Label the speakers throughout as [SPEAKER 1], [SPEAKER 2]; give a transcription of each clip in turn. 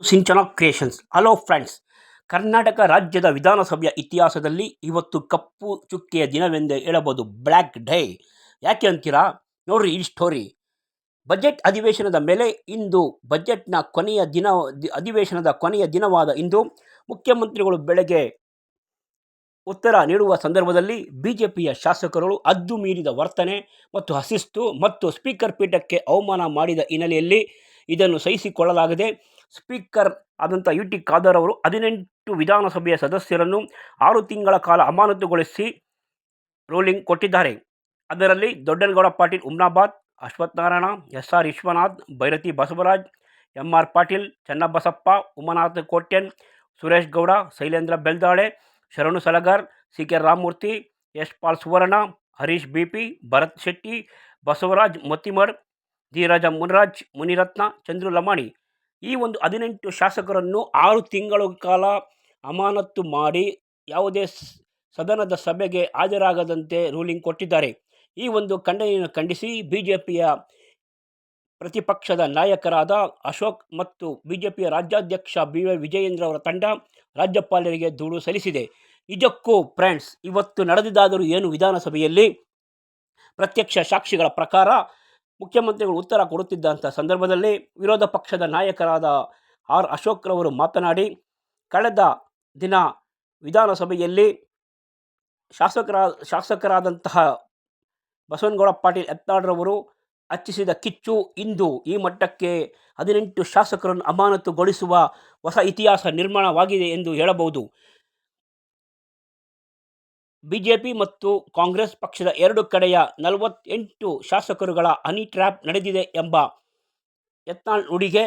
[SPEAKER 1] ಸಿಂಚನ creations. Hello friends, Karnataka ರಾಜ್ಯದ ವಿಧಾನಸಭೆಯ ಇತಿಹಾಸದಲ್ಲಿ ಇವತ್ತು ಕಪ್ಪು ಚುಕ್ಕೆಯ ದಿನವೆಂದೇ ಹೇಳಬಹುದು. Black day. ಯಾಕೆ ಅಂತೀರಾ? ನೋಡ್ರಿ ಈ ಸ್ಟೋರಿ. ಬಜೆಟ್ ಅಧಿವೇಶನದ ಮೇಲೆ ಇಂದು ಬಜೆಟ್ನ ಅಧಿವೇಶನದ ಕೊನೆಯ ದಿನವಾದ ಇಂದು ಮುಖ್ಯಮಂತ್ರಿಗಳು ಬೆಳಗ್ಗೆ ಉತ್ತರ ನೀಡುವ ಸಂದರ್ಭದಲ್ಲಿ ಬಿಜೆಪಿಯ ಶಾಸಕರು ಹದ್ದು ಮೀರಿದ ವರ್ತನೆ ಮತ್ತು ಅಶಿಸ್ತು ಮತ್ತು ಸ್ಪೀಕರ್ ಪೀಠಕ್ಕೆ ಅವಮಾನ ಮಾಡಿದ ಹಿನ್ನೆಲೆಯಲ್ಲಿ ಇದನ್ನು ಸಹಿಸಿಕೊಳ್ಳಲಾಗದೆ ಸ್ಪೀಕರ್ ಆದಂಥ ಯುಟಿ ಖಾದರ್ ಅವರು 18 ವಿಧಾನಸಭೆಯ ಸದಸ್ಯರನ್ನು 6 ತಿಂಗಳ ಕಾಲ ಅಮಾನತುಗೊಳಿಸಿ ರೂಲಿಂಗ್ ಕೊಟ್ಟಿದ್ದಾರೆ. ಅದರಲ್ಲಿ ದೊಡ್ಡನಗೌಡ ಪಾಟೀಲ್ ಹುಮ್ನಾಬಾದ್, ಅಶ್ವಥ್ ನಾರಾಯಣ, ಎಸ್.ಆರ್. ವಿಶ್ವನಾಥ್, ಭೈರತಿ ಬಸವರಾಜ್, ಎಂ.ಆರ್. ಪಾಟೀಲ್, ಚನ್ನಬಸಪ್ಪ, ಉಮಾನಾಥ ಕೋಟ್ಯನ್, ಸುರೇಶ್ ಗೌಡ, ಶೈಲೇಂದ್ರ ಬೆಲ್ದಾಳೆ, ಶರಣು ಸಲಗರ್, ಸಿ.ಕೆ. ರಾಮಮೂರ್ತಿ, ಎಸ್. ಪಾಲ್ ಸುವರ್ಣ, ಹರೀಶ್ ಬಿ.ಪಿ, ಭರತ್ ಶೆಟ್ಟಿ, ಬಸವರಾಜ್ ಮತ್ತಿಮಠ್, ಧೀರಜ ಮುನ್ರಾಜ್, ಮುನಿರತ್ನ, ಚಂದ್ರು ಲಮಾಣಿ ಈ ಒಂದು 18 ಶಾಸಕರನ್ನು 6 ತಿಂಗಳ ಕಾಲ ಅಮಾನತು ಮಾಡಿ ಯಾವುದೇ ಸದನದ ಸಭೆಗೆ ಹಾಜರಾಗದಂತೆ ರೂಲಿಂಗ್ ಕೊಟ್ಟಿದ್ದಾರೆ. ಈ ಒಂದು ಖಂಡನೆಯನ್ನು ಖಂಡಿಸಿ ಬಿಜೆಪಿಯ ಪ್ರತಿಪಕ್ಷದ ನಾಯಕರಾದ ಅಶೋಕ್ ಮತ್ತು ಬಿಜೆಪಿಯ ರಾಜ್ಯಾಧ್ಯಕ್ಷ ಬಿ.ವೈ. ವಿಜಯೇಂದ್ರ ಅವರ ತಂಡ ರಾಜ್ಯಪಾಲರಿಗೆ ದೂರು ಸಲ್ಲಿಸಿದೆ. ಇದಕ್ಕೂ ಫ್ರೆಂಡ್ಸ್, ಇವತ್ತು ನಡೆದಿದ್ದಾದರೂ ಏನು ವಿಧಾನಸಭೆಯಲ್ಲಿ ಪ್ರತ್ಯಕ್ಷ ಸಾಕ್ಷಿಗಳ ಪ್ರಕಾರ ಮುಖ್ಯಮಂತ್ರಿಗಳು ಉತ್ತರ ಕೊಡುತ್ತಿದ್ದಂಥ ಸಂದರ್ಭದಲ್ಲಿ ವಿರೋಧ ಪಕ್ಷದ ನಾಯಕರಾದ ಆರ್ ಅಶೋಕ್ ರವರು ಮಾತನಾಡಿ, ಕಳೆದ ದಿನ ವಿಧಾನಸಭೆಯಲ್ಲಿ ಶಾಸಕರಾದಂತಹ ಬಸವನಗೌಡ ಪಾಟೀಲ್ ಯತ್ನಾಳ್ರವರು ಹಚ್ಚಿಸಿದ ಕಿಚ್ಚು ಇಂದು ಈ ಮಟ್ಟಕ್ಕೆ 18 ಶಾಸಕರನ್ನು ಅಮಾನತುಗೊಳಿಸುವ ಹೊಸ ಇತಿಹಾಸ ನಿರ್ಮಾಣವಾಗಿದೆ ಎಂದು ಹೇಳಬಹುದು. ಬಿಜೆಪಿ ಮತ್ತು ಕಾಂಗ್ರೆಸ್ ಪಕ್ಷದ ಎರಡು ಕಡೆಯ 48 ಶಾಸಕರುಗಳ ಹನಿ ಟ್ರ್ಯಾಪ್ ನಡೆದಿದೆ ಎಂಬ ಯತ್ನಾಳ್ ನುಡಿಗೆ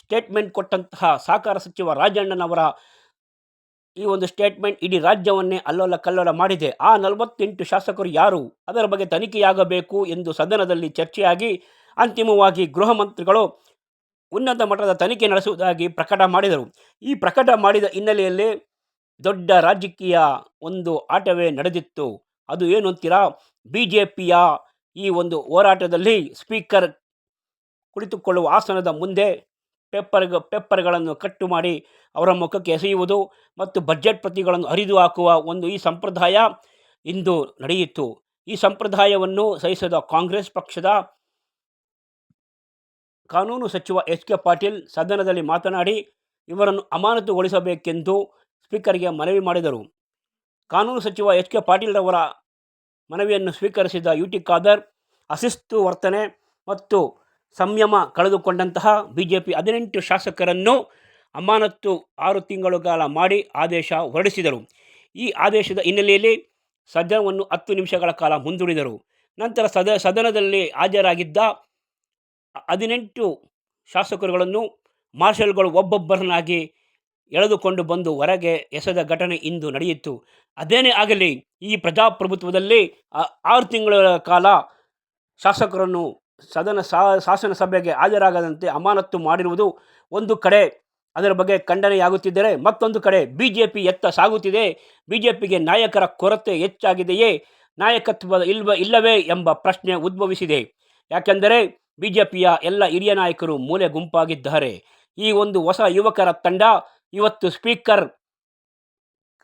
[SPEAKER 1] ಸ್ಟೇಟ್ಮೆಂಟ್ ಕೊಟ್ಟಂತಹ ಸಹಕಾರ ಸಚಿವ ರಾಜಣ್ಣನವರ ಈ ಒಂದು ಸ್ಟೇಟ್ಮೆಂಟ್ ಇಡೀ ರಾಜ್ಯವನ್ನೇ ಅಲ್ಲೋಲ ಕಲ್ಲೋಲ ಮಾಡಿದೆ. ಆ 48 ಶಾಸಕರು ಯಾರು, ಅದರ ಬಗ್ಗೆ ತನಿಖೆಯಾಗಬೇಕು ಎಂದು ಸದನದಲ್ಲಿ ಚರ್ಚೆಯಾಗಿ ಅಂತಿಮವಾಗಿ ಗೃಹ ಮಂತ್ರಿಗಳು ಉನ್ನತ ಮಟ್ಟದ ತನಿಖೆ ನಡೆಸುವುದಾಗಿ ಪ್ರಕಟ ಮಾಡಿದರು. ಈ ಪ್ರಕಟ ಮಾಡಿದ ಹಿನ್ನೆಲೆಯಲ್ಲಿ ದೊಡ್ಡ ರಾಜಕೀಯ ಒಂದು ಆಟವೇ ನಡೆದಿತ್ತು. ಅದು ಏನು ಅಂತೀರಾ? ಬಿಜೆಪಿಯ ಈ ಒಂದು ಹೋರಾಟದಲ್ಲಿ ಸ್ಪೀಕರ್ ಕುಳಿತುಕೊಳ್ಳುವ ಆಸನದ ಮುಂದೆ ಪೇಪರ್ಗಳನ್ನು ಕಟ್ಟು ಮಾಡಿ ಅವರ ಮುಖಕ್ಕೆ ಎಸೆಯುವುದು ಮತ್ತು ಬಜೆಟ್ ಪ್ರತಿಗಳನ್ನು ಹರಿದು ಹಾಕುವ ಒಂದು ಈ ಸಂಪ್ರದಾಯ ಇಂದು ನಡೆಯಿತು. ಈ ಸಂಪ್ರದಾಯವನ್ನು ಸಹಿಸಿದ ಕಾಂಗ್ರೆಸ್ ಪಕ್ಷದ ಕಾನೂನು ಸಚಿವ ಎಚ್ ಕೆ ಪಾಟೀಲ್ ಸದನದಲ್ಲಿ ಮಾತನಾಡಿ ಇವರನ್ನು ಅಮಾನತುಗೊಳಿಸಬೇಕೆಂದು ಸ್ಪೀಕರ್ಗೆ ಮನವಿ ಮಾಡಿದರು. ಕಾನೂನು ಸಚಿವ ಎಚ್ ಕೆ ಪಾಟೀಲ್ರವರ ಮನವಿಯನ್ನು ಸ್ವೀಕರಿಸಿದ ಯುಟಿ ಖಾದರ್ ಅಶಿಸ್ತು ವರ್ತನೆ ಮತ್ತು ಸಂಯಮ ಕಳೆದುಕೊಂಡಂತಹ ಬಿಜೆಪಿ 18 ಶಾಸಕರನ್ನು ಅಮಾನತು 6 ತಿಂಗಳ ಕಾಲ ಮಾಡಿ ಆದೇಶ ಹೊರಡಿಸಿದರು. ಈ ಆದೇಶದ ಹಿನ್ನೆಲೆಯಲ್ಲಿ ಸದನವನ್ನು 10 ನಿಮಿಷಗಳ ಕಾಲ ಮುಂದೂಡಿದರು. ನಂತರ ಸದನದಲ್ಲಿ ಹಾಜರಾಗಿದ್ದ 18 ಶಾಸಕರುಗಳನ್ನು ಮಾರ್ಷಲ್ಗಳು ಒಬ್ಬೊಬ್ಬರನ್ನಾಗಿ ಎಳೆದುಕೊಂಡು ಬಂದು ಹೊರಗೆ ಎಸೆದ ಘಟನೆ ಇಂದು ನಡೆಯಿತು. ಅದೇನೇ ಆಗಲಿ, ಈ ಪ್ರಜಾಪ್ರಭುತ್ವದಲ್ಲಿ 6 ತಿಂಗಳ ಕಾಲ ಶಾಸಕರನ್ನು ಶಾಸನ ಸಭೆಗೆ ಹಾಜರಾಗದಂತೆ ಅಮಾನತು ಮಾಡಿರುವುದು ಒಂದು ಕಡೆ ಅದರ ಬಗ್ಗೆ ಖಂಡನೆಯಾಗುತ್ತಿದ್ದರೆ, ಮತ್ತೊಂದು ಕಡೆ ಬಿಜೆಪಿ ಎತ್ತ ಸಾಗುತ್ತಿದೆ. ಬಿಜೆಪಿಗೆ ನಾಯಕರ ಕೊರತೆ ಹೆಚ್ಚಾಗಿದೆಯೇ, ನಾಯಕತ್ವ ಇಲ್ಲವೇ ಎಂಬ ಪ್ರಶ್ನೆ ಉದ್ಭವಿಸಿದೆ. ಯಾಕೆಂದರೆ ಬಿಜೆಪಿಯ ಎಲ್ಲ ಹಿರಿಯ ನಾಯಕರು ಮೂಲೆ ಗುಂಪಾಗಿದ್ದಾರೆ. ಈ ಒಂದು ಹೊಸ ಯುವಕರ ತಂಡ ಇವತ್ತು ಸ್ಪೀಕರ್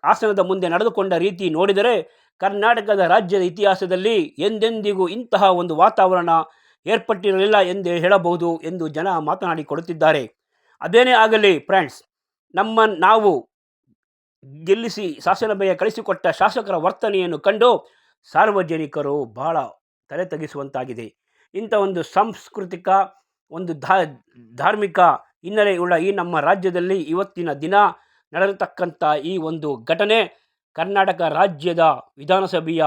[SPEAKER 1] ಆಸನದ ಮುಂದೆ ನಡೆದುಕೊಂಡ ರೀತಿ ನೋಡಿದರೆ ಕರ್ನಾಟಕದ ರಾಜ್ಯದ ಇತಿಹಾಸದಲ್ಲಿ ಎಂದೆಂದಿಗೂ ಇಂತಹ ಒಂದು ವಾತಾವರಣ ಏರ್ಪಟ್ಟಿರಲಿಲ್ಲ ಎಂದು ಹೇಳಬಹುದು ಎಂದು ಜನ ಮಾತನಾಡಿಕೊಡುತ್ತಿದ್ದಾರೆ. ಅದೇನೇ ಆಗಲಿ ಫ್ರೆಂಡ್ಸ್, ನಾವು ಗೆಲ್ಲಿಸಿ ಶಾಸನಸಭೆಗೆ ಕಳಿಸಿಕೊಟ್ಟ ಶಾಸಕರ ವರ್ತನೆಯನ್ನು ಕಂಡು ಸಾರ್ವಜನಿಕರು ಬಹಳ ತಲೆ ತಗ್ಗಿಸುವಂತಾಗಿದೆ. ಇಂಥ ಒಂದು ಸಾಂಸ್ಕೃತಿಕ ಒಂದು ಧಾರ್ಮಿಕ ಹಿನ್ನೆಲೆಯುಳ್ಳ ಈ ನಮ್ಮ ರಾಜ್ಯದಲ್ಲಿ ಇವತ್ತಿನ ದಿನ ನಡೆರತಕ್ಕಂಥ ಈ ಒಂದು ಘಟನೆ ಕರ್ನಾಟಕ ರಾಜ್ಯದ ವಿಧಾನಸಭೆಯ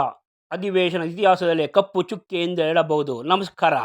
[SPEAKER 1] ಅಧಿವೇಶನ ಇತಿಹಾಸದಲ್ಲೇ ಕಪ್ಪು ಚುಕ್ಕೆ ಎಂದು ಹೇಳಬಹುದು. ನಮಸ್ಕಾರ.